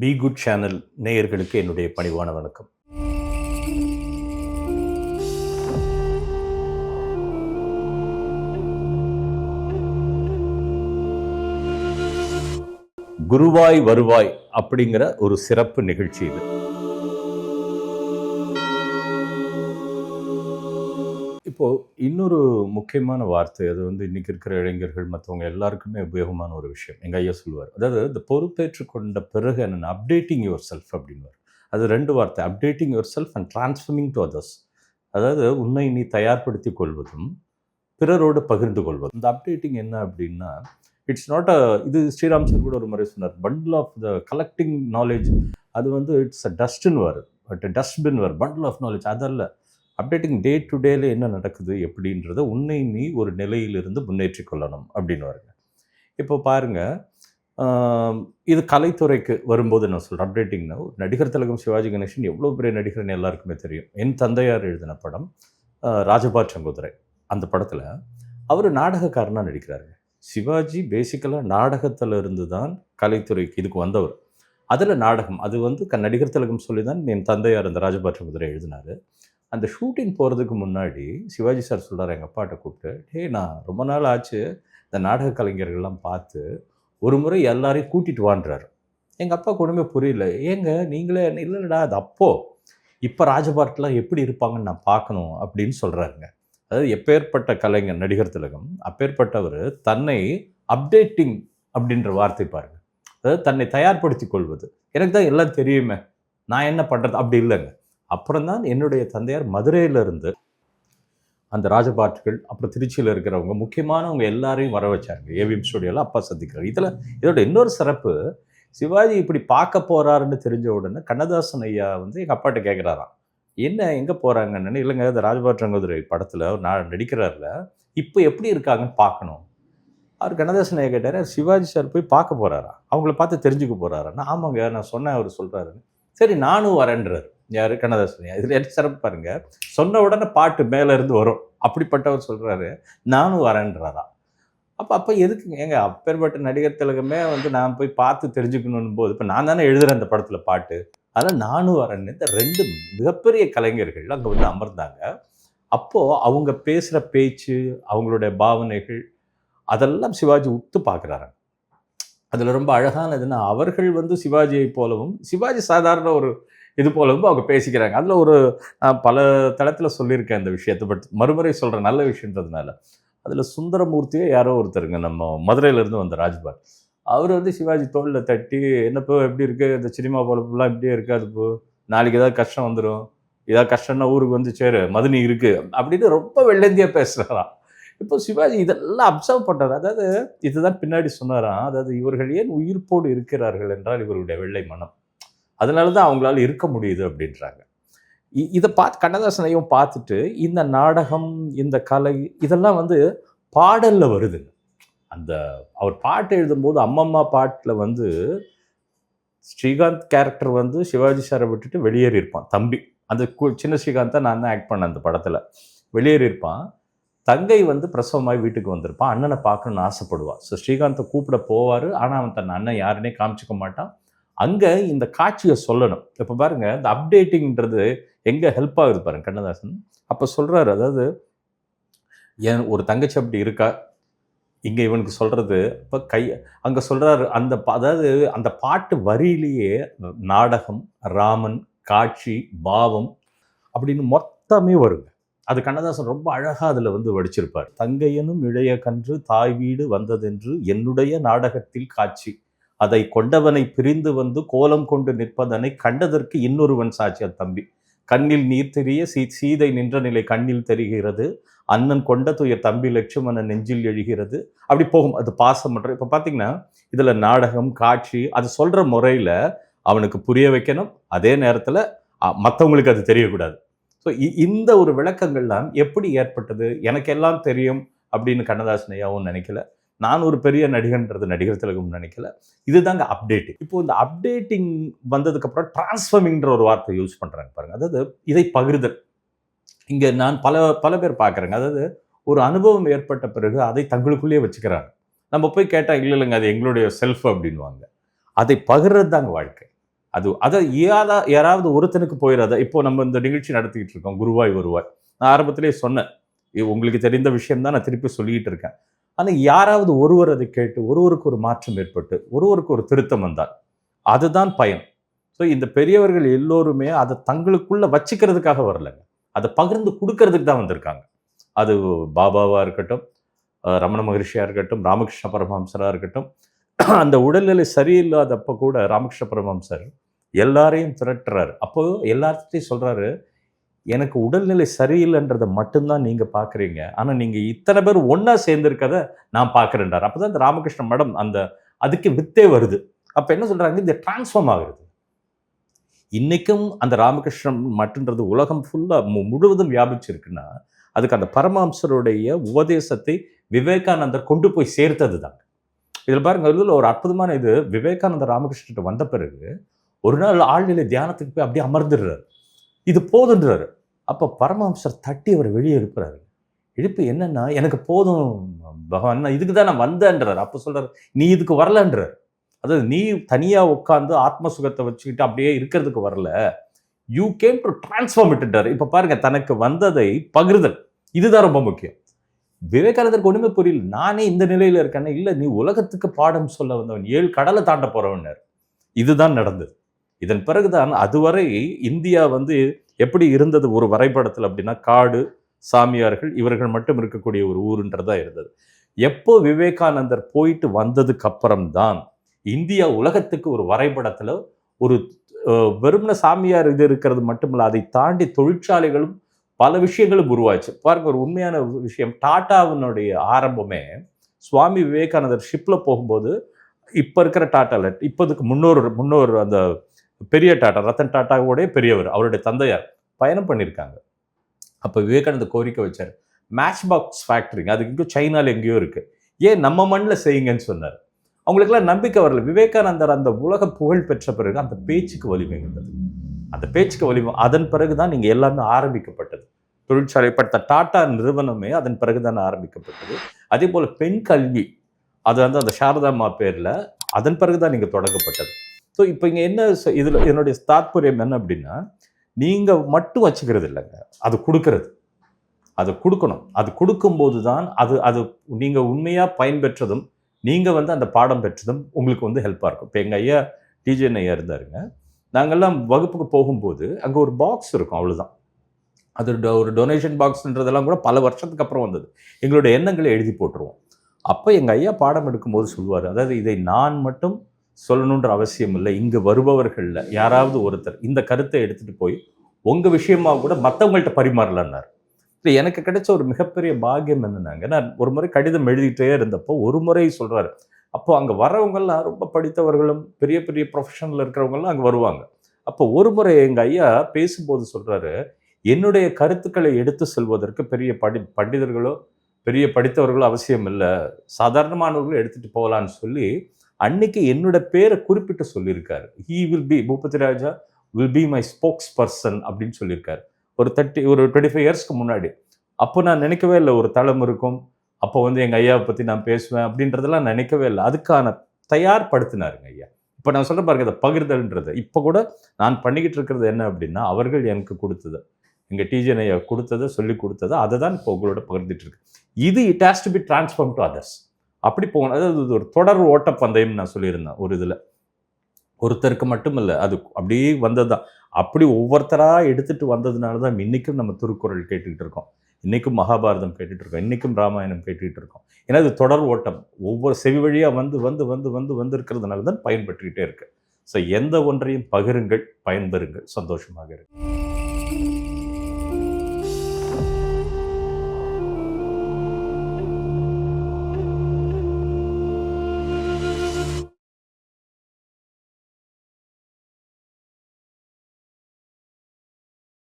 Be good channel நேயர்களுக்கு என்னுடைய பணிவான வணக்கம். குருவாய் வருவாய் அப்படிங்கிற ஒரு சிறப்பு நிகழ்ச்சி இது. இப்போ இன்னொரு முக்கியமான வார்த்தை, அது இன்னைக்கு இருக்கிற இளைஞர்கள் மற்றவங்க எல்லாருக்குமே உபயோகமான ஒரு விஷயம். எங்க ஐயா சொல்லுவார், அதாவது இந்த பொறுப்பேற்று கொண்ட பிறகு என்னென்ன அப்டேட்டிங் யுவர் செல்ஃப் அப்படின்வார். அது ரெண்டு வார்த்தை, updating your self and transforming to others. அதாவது உன்னை நீ தயார்படுத்திக் கொள்வதும் பிறரோடு பகிர்ந்து கொள்வதும். இந்த அப்டேட்டிங் என்ன அப்படின்னா, இட்ஸ் நாட் இது ஸ்ரீராம் சார் கூட ஒரு முறை சொன்னார், bundle of the collecting knowledge. அது இட்ஸ் அ டஸ்ட்னு வரும், பட் டஸ்ட்பின் வரும், பண்டில் ஆஃப் நாலேஜ் அதல்ல. அப்டேட்டிங் டே டு டேல என்ன நடக்குது எப்படின்றத உன்னை நீ ஒரு நிலையிலிருந்து முன்னேற்றி கொள்ளணும் அப்படின்னு வருங்க. இப்போ பாருங்க, இது கலைத்துறைக்கு வரும்போது நான் சொல்கிறேன், அப்டேட்டிங்னா நடிகர் திலகம் சிவாஜி கணேசன் எவ்வளோ பெரிய நடிகர்னு எல்லாருக்குமே தெரியும். என் தந்தையார் எழுதின படம் ராஜபாட் சங்கோதரை. அந்த படத்தில் அவர் நாடகக்காரனாக நடிக்கிறாருங்க. சிவாஜி பேசிக்கலாக நாடகத்தில் இருந்து தான் கலைத்துறைக்கு இதுக்கு வந்தவர். அதில் நாடகம் அது நடிகர் திலகம் சொல்லி தான் என் தந்தையார் அந்த ராஜபாட் சங்கோதரை எழுதினார். அந்த ஷூட்டிங் போகிறதுக்கு முன்னாடி சிவாஜி சார் சொல்கிறார் எங்கள் அப்பாட்ட கூப்பிட்டு, நான் ரொம்ப நாள் ஆச்சு இந்த நாடக கலைஞர்கள்லாம் பார்த்து, ஒரு முறை எல்லாரையும் கூட்டிகிட்டு வான்றாரு. எங்கள் அப்பா ஒன்றுமே புரியல. ஏங்க நீங்களே இல்லைடா, அது அப்போது, இப்போ ராஜபாட்லாம் எப்படி இருப்பாங்கன்னு நான் பார்க்கணும் அப்படின்னு சொல்கிறாருங்க. அதாவது எப்பேற்பட்ட கலைஞர் நடிகர் திலகம், அப்பேற்பட்டவர் தன்னை அப்டேட்டிங் அப்படின்ற வார்த்தை பாருங்க. அதாவது தன்னை தயார்படுத்தி கொள்வது. எனக்கு தான் எல்லாம் தெரியுமே, நான் என்ன பண்ணுறது அப்படி இல்லைங்க. அப்புறம் தான் என்னுடைய தந்தையார் மதுரையிலிருந்து அந்த ராஜபாட்டுகள், அப்புறம் திருச்சியில் இருக்கிறவங்க முக்கியமானவங்க எல்லாரையும் வர வச்சாங்க. ஏவிஎம் ஸ்டுடியோவில் அப்பா சந்திக்கிறார். இதோட இன்னொரு சிறப்பு, சிவாஜி இப்படி பார்க்க போகிறாருன்னு தெரிஞ்ச உடனே கண்ணதாசன் ஐயா எங்கள் அப்பாட்ட கேட்குறாராம், என்ன எங்கே போகிறாங்கன்னு. இல்லைங்க, இந்த ராஜபாட் சங்கோதரை படத்தில் நான் நடிக்கிறார்ல, இப்போ எப்படி இருக்காங்கன்னு பார்க்கணும். அவர் கண்ணதாசன் ஐயா கேட்டார், சிவாஜி சார் போய் பார்க்க போகிறாரா, அவங்கள பார்த்து தெரிஞ்சுக்க போகிறாரான்னு. ஆமாங்க, நான் சொன்னேன், அவர் சொல்கிறாருன்னு. சரி நானும் வரேன்றார். யார்? கண்ணதாசன். இதில் என்ன சிறப்பு பாருங்க, சொன்ன உடனே பாட்டு மேலே இருந்து வரும். அப்படிப்பட்டவர் சொல்கிறாரு நானும் வரேன்றாரா. அப்போ எதுக்குங்க ஏங்க, அப்பேற்பட்ட நடிகர் திலகமே நான் போய் பார்த்து தெரிஞ்சுக்கணும் போது, இப்போ நான் தானே எழுதுகிறேன் அந்த படத்தில் பாட்டு, அதனால் நானும் வரேன்னு இந்த ரெண்டு மிகப்பெரிய கலைஞர்கள் அங்கே அமர்ந்தாங்க. அப்போது அவங்க பேசுகிற பேச்சு, அவங்களுடைய பாவனைகள் அதெல்லாம் சிவாஜி உத்து பார்க்குறாரு. அதில் ரொம்ப அழகானதுன்னா, அவர்கள் சிவாஜியை போலவும், சிவாஜி சாதாரண ஒரு இது போலவும் அவங்க பேசிக்கிறாங்க. அதில் பல தளத்தில் சொல்லியிருக்கேன் இந்த விஷயத்தை, பட் மறுமுறை சொல்கிற நல்ல விஷயன்றதுனால. அதில் சுந்தரமூர்த்தியே யாரோ ஒருத்தருங்க, நம்ம மதுரையிலேருந்து வந்த ராஜ்பாட், அவர் சிவாஜி தோளில் தட்டி, என்னப்போ எப்படி இருக்குது, இந்த சினிமா பொழப்புலாம் இப்படியே இருக்காது, இப்போ நாளைக்கு ஏதாவது கஷ்டம் வந்துடும், ஏதாவது கஷ்டம்னா ஊருக்கு சேரு, மதுனி இருக்குது அப்படின்னு ரொம்ப வெள்ளந்தியாக பேசுகிறாராம். இப்போ சிவாஜி இதெல்லாம் அப்சர்வ் பண்ணுறாரு. அதாவது இதுதான் பின்னாடி சொன்னாராம், அதாவது இவர்கள் ஏன் உயிர்ப்போடு இருக்கிறார்கள் என்றால் இவருடைய வெள்ளை மனம், அதனால தான் அவங்களால இருக்க முடியுது அப்படின்றாங்க. இதை கண்ணதாசனையும் பார்த்துட்டு, இந்த நாடகம், இந்த கலை இதெல்லாம் பாடலில் வருது. அந்த அவர் பாட்டு எழுதும்போது அம்மம்மா பாட்டில் ஸ்ரீகாந்த் கேரக்டர் சிவாஜி சாரை விட்டுட்டு வெளியேறியிருப்பான். தம்பி, அந்த சின்ன ஸ்ரீகாந்தை நான் தான் ஆக்ட் பண்ணேன் அந்த படத்தில். வெளியேறியிருப்பான். தங்கை பிரசவமாகி வீட்டுக்கு வந்திருப்பான். அண்ணனை பார்க்கணுன்னு ஆசைப்படுவான். ஸோ ஸ்ரீகாந்தை கூப்பிட போவார். ஆனால் அவன் தன் அண்ணன் யாருன்னே காமிச்சிக்க மாட்டான். அங்கே இந்த காட்சியை சொல்லணும். இப்போ பாருங்க, இந்த அப்டேட்டிங்கிறது எங்கே ஹெல்ப் ஆகுது பாருங்க கண்ணதாசன். அப்போ சொல்கிறாரு, அதாவது ஏன் ஒரு தங்கச்சி அப்படி இருக்கா, இங்கே இவனுக்கு சொல்கிறது இப்போ அங்கே சொல்கிறாரு. அதாவது அந்த பாட்டு வரியிலேயே நாடகம், ராமன், காட்சி, பாவம் அப்படின்னு மொத்தமே வருங்க. அது கண்ணதாசன் ரொம்ப அழகாக அதில் வடிச்சிருப்பார். தங்கையனும் இளைய கன்று தாய் வீடு வந்ததென்று என்னுடைய நாடகத்தில் காட்சி, அதை கொண்டவனை பிரிந்து கோலம் கொண்டு நிற்பதனை கண்டதற்கு இன்னொருவன் சாட்சி. அது தம்பி, கண்ணில் நீர் தெரிய சீதை நின்ற நிலை கண்ணில் தெரிகிறது, அண்ணன் கொண்ட துயர் தம்பி லட்சுமணன் நெஞ்சில் எழுகிறது. அப்படி போகும். அது பாசம் பண்ணுற. இப்போ பார்த்தீங்கன்னா இதில் நாடகம், காட்சி, அது சொல்கிற முறையில் அவனுக்கு புரிய வைக்கணும், அதே நேரத்தில் மற்றவங்களுக்கு அது தெரியக்கூடாது. ஸோ இந்த ஒரு விளக்கங்கள்லாம் எப்படி ஏற்பட்டது, எனக்கு எல்லாம் தெரியும் அப்படின்னு கண்ணதாசன் ஐயாவும் நினைக்கல, நான் ஒரு பெரிய நடிகன்றது நடிகர் திலகம் நினைக்கல. இதுதாங்க அப்டேட்டிங். இப்போ இந்த அப்டேட்டிங் வந்ததுக்கப்புறம் டிரான்ஸ்ஃபார்மிங்ன்ற ஒரு வார்த்தை யூஸ் பண்ணுறாங்க பாருங்கள். அதாவது இதை பகிர்தல். இங்கே நான் பல பேர் பார்க்குறேங்க, அதாவது ஒரு அனுபவம் ஏற்பட்ட பிறகு அதை தங்களுக்குள்ளேயே வச்சுக்கிறாங்க. நம்ம போய் கேட்டால் இல்லைங்க அது எங்களுடைய செல்ஃப் அப்படின்வாங்க. அதை பகிர்றது தாங்க வாழ்க்கை. அதை யாராவது ஒருத்தனுக்கு போயிடாத. இப்போ நம்ம இந்த நிகழ்ச்சி நடத்திக்கிட்டு இருக்கோம், குருவாய் வருவாய். நான் ஆரம்பத்திலேயே சொன்னேன், இது உங்களுக்கு தெரிந்த விஷயம் தான், நான் திருப்பி சொல்லிக்கிட்டு இருக்கேன். ஆனால் யாராவது ஒருவர் அதை கேட்டு ஒருவருக்கு ஒரு மாற்றம் ஏற்பட்டு ஒருவருக்கு ஒரு திருத்தம் வந்தால் அதுதான் பயன். ஸோ இந்த பெரியவர்கள் எல்லோருமே அதை தங்களுக்குள்ள வச்சுக்கிறதுக்காக வரலைங்க, அதை பகிர்ந்து கொடுக்கறதுக்கு தான் வந்திருக்காங்க. அது பாபாவாக இருக்கட்டும், ரமண மகரிஷியாக இருக்கட்டும், ராமகிருஷ்ண பரமஹம்சராக இருக்கட்டும். அந்த உடல்நிலை சரியில்லாதப்போ கூட ராமகிருஷ்ண பரமஹம்சர் எல்லாரையும் திரட்டுறாரு. அப்போ எல்லார்கிட்டையும் சொல்றாரு, எனக்கு உடல்நிலை சரியில்லைன்றதை மட்டும்தான் நீங்க பார்க்குறீங்க, ஆனால் நீங்க இத்தனை பேர் ஒன்றா சேர்ந்திருக்கதை நான் பார்க்குறேன்றார். அப்போ தான் இந்த ராமகிருஷ்ண மடம் அந்த அதுக்கு வித்தே வருது. அப்போ என்ன சொல்றாங்க, இந்த டிரான்ஸ்ஃபார்ம் ஆகுறது. இன்னைக்கும் அந்த ராமகிருஷ்ணன் மட்டுன்றது உலகம் ஃபுல்லாக முழுவதும் வியாபிச்சிருக்குன்னா அதுக்கு அந்த பரமஹம்சருடைய உபதேசத்தை விவேகானந்தர் கொண்டு போய் சேர்த்தது தான். இதில் பாருங்க, இதில் ஒரு அற்புதமான இது, விவேகானந்தர் ராமகிருஷ்ணன் வந்த பிறகு ஒரு நாள் ஆழ்நிலை தியானத்துக்கு போய் அப்படியே அமர்ந்துடுறாரு. இது போதுன்றாரு. அப்போ பரமஹம்சர் தட்டி அவர் வெளியே எழுப்புறாரு. எழுப்பு என்னன்னா, எனக்கு போதும் பகவான், இதுக்கு தான் நான் வந்தேன்றார். அப்போ சொல்றாரு, நீ இதுக்கு வரலன்றார். அதாவது நீ தனியாக உட்காந்து ஆத்ம சுகத்தை வச்சுக்கிட்டு அப்படியே இருக்கிறதுக்கு வரல, யூ கேம் டு டிரான்ஸ்ஃபார்ம் இட்டுன்றார். இப்போ பாருங்க, தனக்கு வந்ததை பகிர்தல், இதுதான் ரொம்ப முக்கியம். விவேகானந்தருக்கு ஒன்றுமே புரியல. நானே இந்த நிலையில் இருக்கேன்னா, இல்லை நீ உலகத்துக்கு பாடம் சொல்ல வந்தவன், 7 கடலை தாண்ட போறவன். இதுதான் நடந்தது. இதன் பிறகுதான் அதுவரை இந்தியா எப்படி இருந்தது ஒரு வரைபடத்தில் அப்படின்னா, காடு, சாமியார்கள் இவர்கள் மட்டும் இருக்கக்கூடிய ஒரு ஊருன்றதா இருந்தது. எப்போ விவேகானந்தர் போயிட்டு வந்ததுக்கு அப்புறம்தான் இந்தியா உலகத்துக்கு ஒரு வரைபடத்தில் ஒரு வெறும்ன சாமியார் இது இருக்கிறது மட்டுமில்ல, அதை தாண்டி தொழிற்சாலைகளும் பல விஷயங்களும் உருவாச்சு. பாருங்க, ஒரு உண்மையான விஷயம், டாட்டாவினுடைய ஆரம்பமே சுவாமி விவேகானந்தர் ஷிப்பில் போகும்போது இப்போ இருக்கிற டாட்டாவில் இப்போதுக்கு முன்னோர் அந்த பெரிய டாட்டா, ரத்தன் டாட்டாவோடைய பெரியவர், அவருடைய தந்தையார் பயணம் பண்ணியிருக்காங்க. அப்போ விவேகானந்தர் கோரிக்கை வச்சார், மேட்ச் பாக்ஸ் ஃபேக்ட்ரிங்க அதுக்கு இங்கே சைனாவில் எங்கேயோ இருக்குது, ஏன் நம்ம மண்ணில் செய்யுங்கன்னு சொன்னார். அவங்களுக்கெல்லாம் நம்பிக்கை வரல. விவேகானந்தர் அந்த உலக புகழ் பெற்ற பிறகு அந்த பேச்சுக்கு வலிமை இருந்தது. அந்த பேச்சுக்கு வலிமை அதன் பிறகு தான் நீங்கள் எல்லாமே ஆரம்பிக்கப்பட்டது. தொழிற்சாலைப்பட்ட டாட்டா நிறுவனமே அதன் பிறகு தான் ஆரம்பிக்கப்பட்டது. அதே போல் பெண் கல்வி அது அந்த சாரதாம்மா பேரில் அதன் பிறகு தான் நீங்கள் தொடங்கப்பட்டது. ஸோ இப்போ இங்கே என்ன இதில் என்னுடைய தாத்பரியம் என்ன அப்படின்னா, நீங்கள் மட்டும் வச்சுக்கிறது இல்லைங்க, அது கொடுக்கறது, அது கொடுக்கணும். அது கொடுக்கும்போது தான் அது நீங்கள் உண்மையாக பயன்பெற்றதும் நீங்கள் அந்த பாடம் பெற்றதும் உங்களுக்கு ஹெல்ப்பாக இருக்கும். இப்போ எங்கள் ஐயா டிஜேன் ஐயா இருந்தாருங்க, நாங்கள்லாம் வகுப்புக்கு போகும்போது அங்கே ஒரு பாக்ஸ் இருக்கும், அவ்வளோதான். அது ஒரு டொனேஷன் பாக்ஸ்ன்றதெல்லாம் கூட பல வருஷத்துக்கு அப்புறம் வந்தது. எங்களுடைய எண்ணங்களை எழுதி போட்டுருவோம். அப்போ எங்கள் ஐயா பாடம் எடுக்கும்போது சொல்லுவார், அதாவது இதை நான் மட்டும் சொல்லணுன்ற அவசியம் இல்லை, இங்கே வருபவர்களில் யாராவது ஒருத்தர் இந்த கருத்தை எடுத்துகிட்டு போய் உங்கள் விஷயமாக கூட மற்றவங்கள்ட்ட பரிமாறலன்னார். இல்லை, எனக்கு கிடைச்ச ஒரு மிகப்பெரிய பாக்கியம் என்னன்னாங்க, நான் ஒரு முறை கடிதம் எழுதிட்டே இருந்தப்போ ஒரு முறை சொல்கிறாரு, அப்போது அங்கே வரவங்கள்லாம் ரொம்ப படித்தவர்களும் பெரிய பெரிய ப்ரொஃபஷனில் இருக்கிறவங்கலாம் அங்கே வருவாங்க. அப்போ ஒரு முறை எங்கள் ஐயா பேசும்போது சொல்கிறாரு, என்னுடைய கருத்துக்களை எடுத்து செல்வதற்கு பெரிய பண்டிதர்களோ பெரிய படித்தவர்களோ அவசியம் இல்லை, சாதாரணமானவர்களும் எடுத்துகிட்டு போகலான்னு சொல்லி அன்னைக்கு என்னோட பேரை குறிப்பிட்டு சொல்லியிருக்காரு. He will be Bhupathi Raja will be my spokesperson அப்படின்னு சொல்லியிருக்காரு. ஒரு 25 இயர்ஸ்க்கு முன்னாடி. அப்போ நான் நினைக்கவே இல்லை ஒரு தளம் இருக்கும், அப்போ எங்கள் ஐயாவை பற்றி நான் பேசுவேன் அப்படின்றதெல்லாம் நினைக்கவே இல்லை. அதுக்கான தயார்படுத்தினாருங்க ஐயா. இப்போ நான் சொல்ல பாருங்க, இந்த பகிர்தல்ன்றது இப்போ கூட நான் பண்ணிக்கிட்டு இருக்கிறது என்ன அப்படின்னா, அவர்கள் எனக்கு கொடுத்தது, எங்கள் டிஜே ஐயா கொடுத்ததை சொல்லி கொடுத்ததை அதை தான் இப்போ உங்களோட பகிர்ந்துட்டு இருக்கு. இது it has to be transform to others. அப்படி போகணும். அதாவது இது ஒரு தொடர் ஓட்டப்பந்தயம் நான் சொல்லியிருந்தேன் ஒரு இதில். ஒருத்தருக்கு மட்டும் இல்லை, அது அப்படியே வந்தது தான். அப்படி ஒவ்வொருத்தராக எடுத்துகிட்டு வந்ததுனால தான் இன்றைக்கும் நம்ம திருக்குறள் கேட்டுக்கிட்டு இருக்கோம், இன்றைக்கும் மகாபாரதம் கேட்டுகிட்டு இருக்கோம், இன்றைக்கும் ராமாயணம் கேட்டுக்கிட்டு இருக்கோம். ஏன்னா இது தொடர் ஓட்டம், ஒவ்வொரு செவி வழியாக வந்து இருக்கிறதுனால தான் பயன்பட்டுக்கிட்டே இருக்கு. ஸோ எந்த ஒன்றையும் பகிருங்கள், பயன்பெறுங்கள், சந்தோஷமாக இருக்கு.